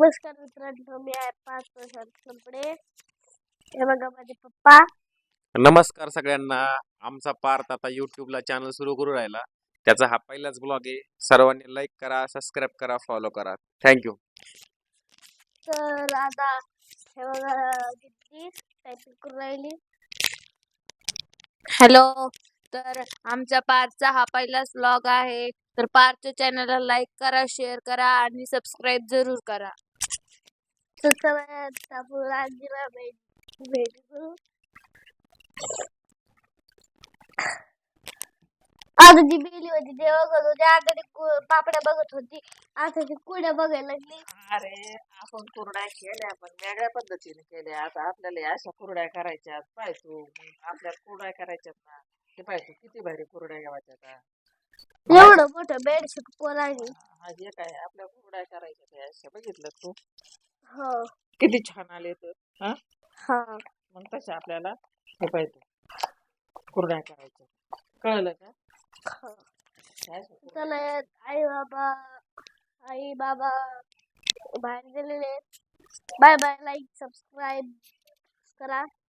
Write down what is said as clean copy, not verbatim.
नमस्कार मित्रांनो, मी आहे पाच वर्षांचा पुढे. हे बघा माझे पप्पा. नमस्कार सगळ्यांना. आमचा पार्थ आता युट्यूबला चॅनल सुरू करू राहिला. त्याचा हा पहिलाच ब्लॉग आहे. सर्वांनी लाईक करा, सबस्क्राईब करा, फॉलो करा. थँक्यू. तर आता हे बघा किती टायपिंग करून राहिली. हॅलो. तर आमच्या पार्थचा हा पहिलाच व्लॉग आहे. तर पार्थच्या चॅनलला लाईक करा, शेअर करा आणि सबस्क्राईब जरूर करा. तर चला आपण आजीला भेट करू. आता जी बेली होती ते बघत होती, आता ती पापड्या बघत होती, आता ती कुड्या बघायला लागली. अरे आपण कुरड्या केल्या पण वेगळ्या पद्धतीने केल्या. आता आपल्याला या अशा कुरड्या करायच्यात पाहिजे. मग आपल्याला कुरड्या करायच्यात ना, ते पाहिजे किती भारी कुरड्या घ्यायच्या आता. एवढं मोठं बेडशीट पोरांनी. हा जे काय आपल्या कुरड्या करायच्या त्या अशा बघितलं तू हो किती छान आले तर हा. हा मग तशा आपल्याला हे पाहिजे कुरड्या करायच्या. कळलं का? हो. त्या अशा कुरड्या. चला आई बाबा बाहेर गेलेले. Bye bye. लाईक सबस्क्राईब करा.